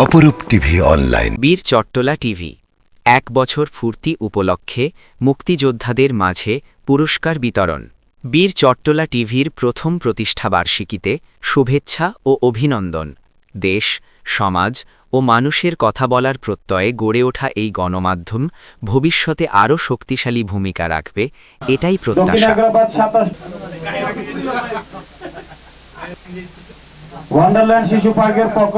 অপরূপ TV online. বীর Chattala TV ১ বছর পূর্তি উপলক্ষে মুক্তিযোদ্ধাদের মাঝে পুরস্কার বিতরণ। বীর চট্টলা টিভির প্রথম প্রতিষ্ঠাবার্ষিকীতে শুভেচ্ছা ও অভিনন্দন। দেশ, সমাজ ও মানুষের কথা বলার প্রত্যয়ে গড়ে ওঠা এই গণমাধ্যম ভবিষ্যতে আরও শক্তিশালী ভূমিকা রাখবে, এটাই প্রত্যাশা। ওয়ান্ডারল্যান্ড শিশু পার্কের পক্ষ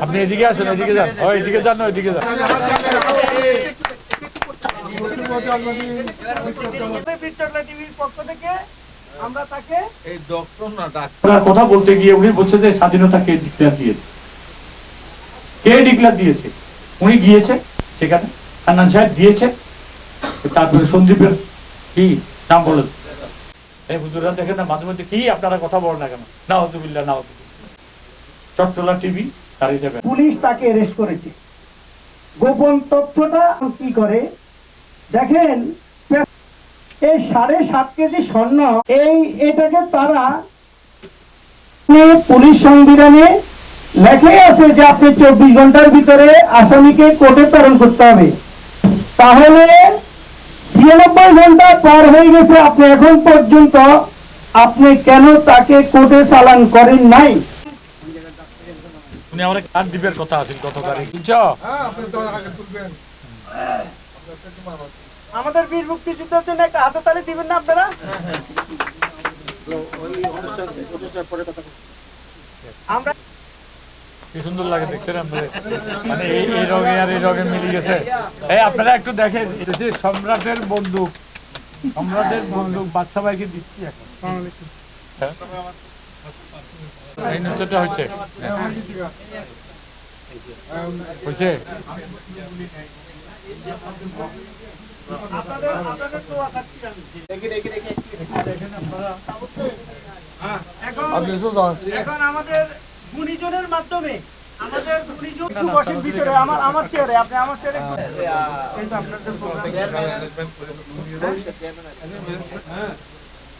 আপনি এদিকে আসেন, এদিকে যান, এদিকে যান, ওইদিকে যান। কথা বলতে গিয়ে উনি বলছে যে স্বাধীনতা কে ডিক্লেয়ার দিয়েছে, কে ডিক্লেয়ার দিয়েছে? উনি গিয়েছে সেখানে, হান্নান সাহেব দিয়েছে। তারপরে সন্দীপের কি নাম বলেন, এই হুজুররা দেখেন না মাঝে মধ্যে কি আপনারা কথা বলেন না কেন? নাউজুবিল্লাহ, নাউজুবিল্লাহ। চট্টলা টিভি তারই দেবে। পুলিশ তাকে অ্যারেস্ট করেছে। গোপন তথ্যটা কি করে দেখেন, এই 7.5 কেজি স্বর্ণ, এটাকে তারা পুলিশ সংবিধানে লেখাই আছে যে আপনি 24 ঘন্টার ভিতরে আসামিকে কোর্টে প্রেরণ করতে হবে। তাহলে 96 ঘন্টা পার হয়ে গেছে, আপনি এখন পর্যন্ত আপনি কেন তাকে কোর্টে চালান করেন নাই? উনি আমাকে কার্ড দিবের কথা আছে গতকালই, বুঝছো? আমাদের বীর মুক্তিযুদ্ধের জন্য একটা হাততালি দিবেন না আপনারা? আমরা কি সুন্দর লাগে দেখছেন আপনাদের, মানে এই রঙে আর এই রঙে মিলে গেছে। এই আপনারা একটু দেখেন, এটা যে সম্রাটের বন্দুক, সম্রাটের বন্দুক বাদশা ভাইকে দিচ্ছি এখন। এই নিচেটা হয়েছে হয়েছে এখন আমাদের গুণীজনের মাধ্যমে আমাদের গুণীজন বসের ভিতরে আমার চেয়ারে, আপনি আমার চেয়ারে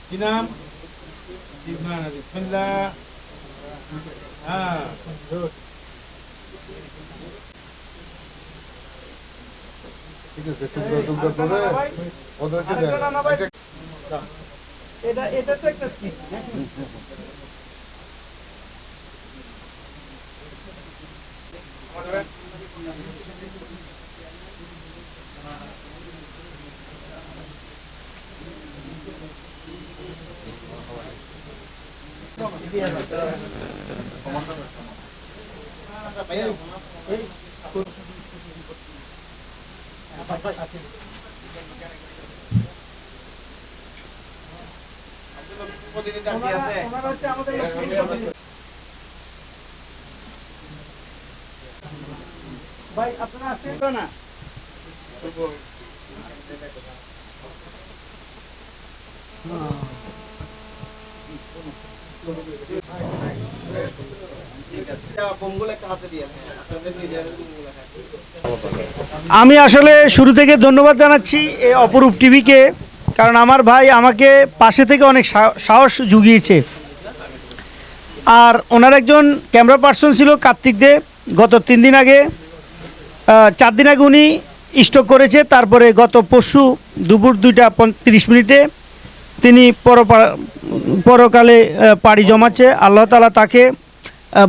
কি নাম? বিসমিল্লাহ। হ্যাঁ, ঠিক আছে, টুকরো করে ওদেরকে দেন। এটা তো একটা স্কিপ। ভাই আপনারা আসছেন না? আমি আসলে শুরু থেকে ধন্যবাদ জানাচ্ছি এই অপরূপ টিভিকে, কারণ আমার ভাই আমাকে পাশে থেকে অনেক সাহস জুগিয়েছে। আর ওনার একজন ক্যামেরা পার্সন ছিল কার্তিক দে, গত 3 দিন আগে 4 দিন আগে উনি স্ট্রোক করেছে। তারপরে গত পরশু দুপুর 2:30 তিনি পরকালে পাড়ি জমাচ্ছে। আল্লাহ তাআলা তাকে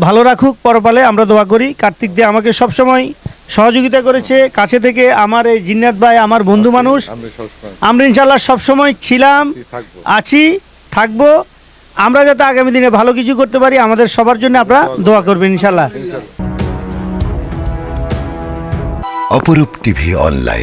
ভালো রাখুক, পরকালে আমরা দোয়া করি। কার্তিক দে আমাকে সবসময় সহযোগিতা করেছে কাছে থেকে। আমার এই জিন্নাত ভাই আমার বন্ধু মানুষ, আমরা ইনশাল্লাহ সবসময় ছিলাম, আছি, থাকবো। আমরা যাতে আগামী দিনে ভালো কিছু করতে পারি, আমাদের সবার জন্য আপনারা দোয়া করবেন ইনশাল্লাহ। অপরূপ টিভি অনলাইন।